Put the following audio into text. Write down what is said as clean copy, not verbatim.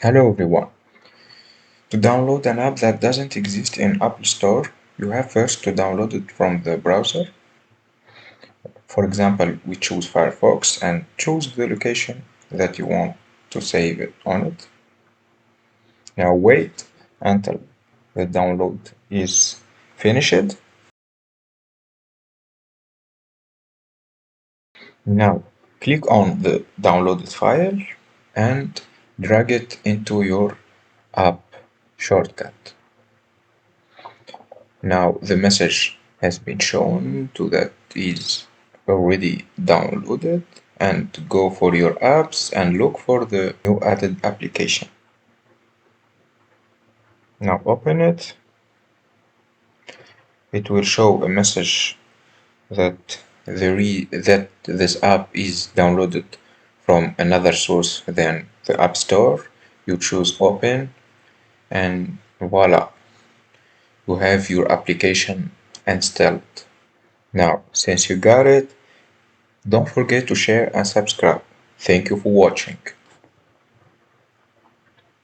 Hello everyone. To download an app that doesn't exist in Apple Store, you have first to download it from the browser. For example, we choose Firefox and choose the location that you want to save it on it. Now wait until the download is finished. Now click on the downloaded file and drag it into your app shortcut. Now the message has been shown to that is already downloaded, and go for your apps and look for the new added application. Now open it. It will show a message that that this app is downloaded from another source than the App Store. You choose open and voila, you have your application installed. Now, since you got it, don't forget to share and subscribe. Thank you for watching.